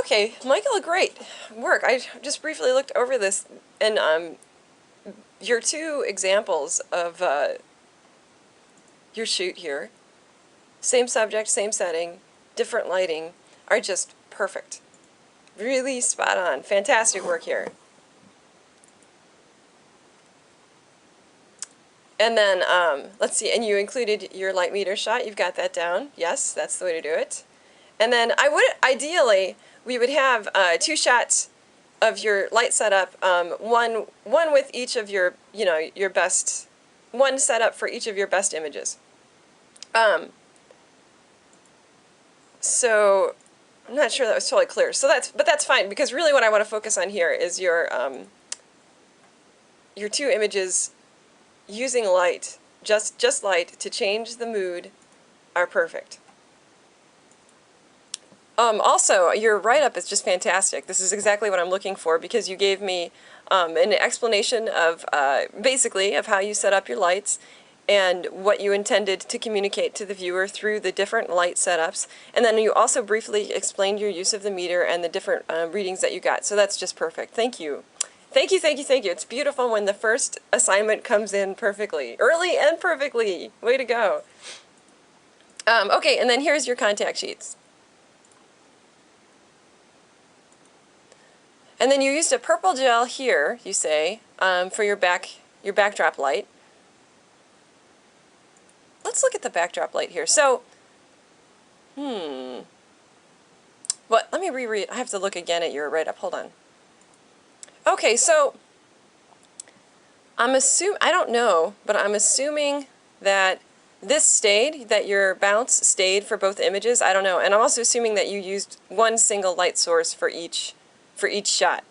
Okay, Michael, great work. I just briefly looked over this, and your two examples of your shoot here, same subject, same setting, different lighting, are just perfect. Really spot on. Fantastic work here. And then, let's see, and you included your light meter shot. You've got that down. Yes, that's the way to do it. And then ideally, we would have two shots of your light setup, one with each of your, your best, one setup for each of your best images. So I'm not sure that was totally clear. So but that's fine, because really what I want to focus on here is your two images using light, just light, to change the mood are perfect. Also, your write-up is just fantastic. This is exactly what I'm looking for, because you gave me an explanation of, basically, of how you set up your lights and what you intended to communicate to the viewer through the different light setups. And then you also briefly explained your use of the meter and the different readings that you got. So that's just perfect. Thank you. Thank you, thank you, thank you. It's beautiful when the first assignment comes in perfectly. Early and perfectly. Way to go. Okay, and then here's your contact sheets. And then you used a purple gel here, you say, for your backdrop light. Let's look at the backdrop light here. So, let me reread. I have to look again at your write-up. Hold on. Okay, so I don't know, but I'm assuming that this stayed, that your bounce stayed for both images. I don't know. And I'm also assuming that you used one single light source for each shot.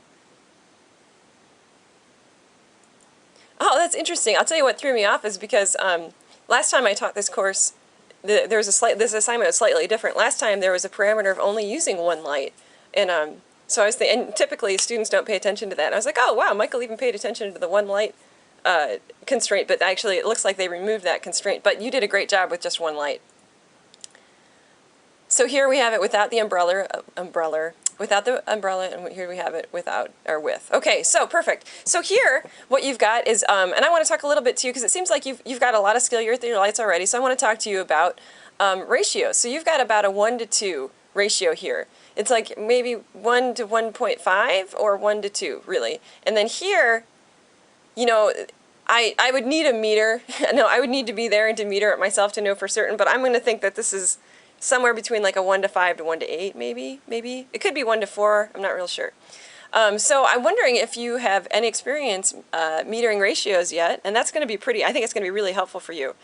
Oh, that's interesting. I'll tell you what threw me off is because last time I taught this course, this assignment was slightly different. Last time there was a parameter of only using one light, and so I was thinking, and typically students don't pay attention to that. And I was like, oh wow, Michael even paid attention to the one light constraint, but actually it looks like they removed that constraint. But you did a great job with just one light. So here we have it without the without the umbrella, and here we have it without, or with. Okay, so perfect. So here, what you've got is, and I want to talk a little bit to you, because it seems like you've got a lot of skill with your lights already, so I want to talk to you about ratios. So you've got about a 1:2 ratio here. It's like maybe 1 to 1.5, or 1 to 2, really. And then here, I would need a meter. No, I would need to be there and to meter it myself to know for certain, but I'm going to think that this is somewhere between like a 1 to 5 to 1 to 8, maybe. It could be 1 to 4, I'm not real sure. So I'm wondering if you have any experience metering ratios yet, and that's going to be I think it's going to be really helpful for you.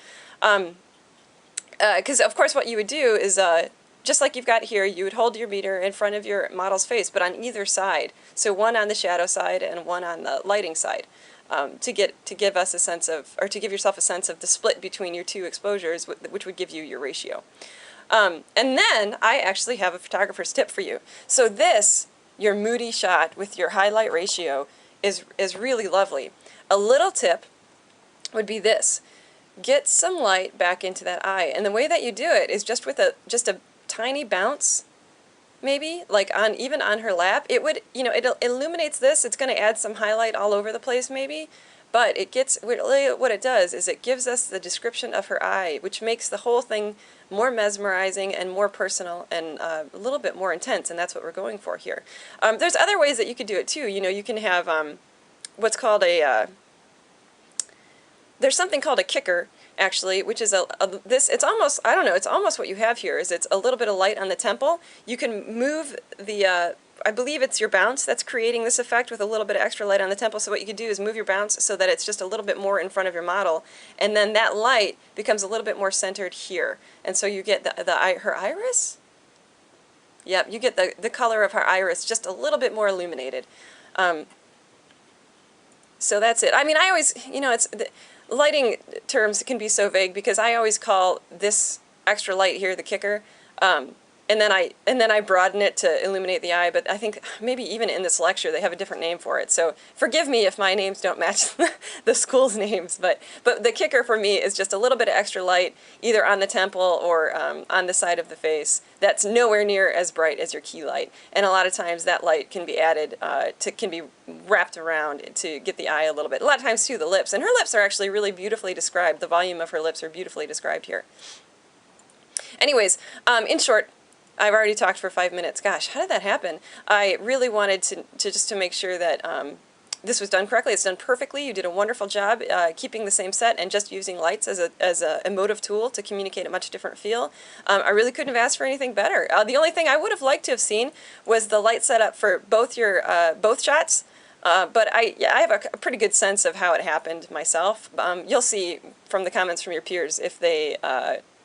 Because of course what you would do is, just like you've got here, you would hold your meter in front of your model's face, but on either side. So one on the shadow side and one on the lighting side. To give us a sense of, or to give yourself a sense of the split between your two exposures, which would give you your ratio. And then I actually have a photographer's tip for you. So this, your moody shot with your highlight ratio, is really lovely. A little tip would be this: get some light back into that eye, and the way that you do it is just with a tiny bounce, maybe like even on her lap. It would, it illuminates this. It's going to add some highlight all over the place, maybe. But what it does is it gives us the description of her eye, which makes the whole thing more mesmerizing and more personal and a little bit more intense, and that's what we're going for here. There's other ways that you could do it too. You can have what's called there's something called a kicker, actually, which is it's almost, I don't know, it's almost what you have here, is it's a little bit of light on the temple. You can move the I believe it's your bounce that's creating this effect with a little bit of extra light on the temple. So what you could do is move your bounce so that it's just a little bit more in front of your model, and then that light becomes a little bit more centered here. And so you get her iris? Yep, you get the color of her iris just a little bit more illuminated. So that's it. I mean, I always, lighting terms can be so vague, because I always call this extra light here the kicker. and then I broaden it to illuminate the eye, but I think maybe even in this lecture they have a different name for it. So forgive me if my names don't match the school's names, but the kicker for me is just a little bit of extra light, either on the temple or on the side of the face. That's nowhere near as bright as your key light, and a lot of times that light can be added can be wrapped around to get the eye a little bit. A lot of times too, the lips, and her lips are actually really beautifully described. The volume of her lips are beautifully described here. Anyways, in short, I've already talked for 5 minutes. Gosh, how did that happen? I really wanted to just to make sure that this was done correctly. It's done perfectly. You did a wonderful job keeping the same set and just using lights as a emotive tool to communicate a much different feel. I really couldn't have asked for anything better. The only thing I would have liked to have seen was the light setup for both your both shots. But I have a pretty good sense of how it happened myself. You'll see from the comments from your peers if they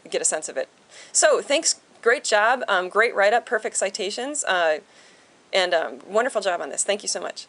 get a sense of it. So thanks. Great job, great write-up, perfect citations, and wonderful job on this. Thank you so much.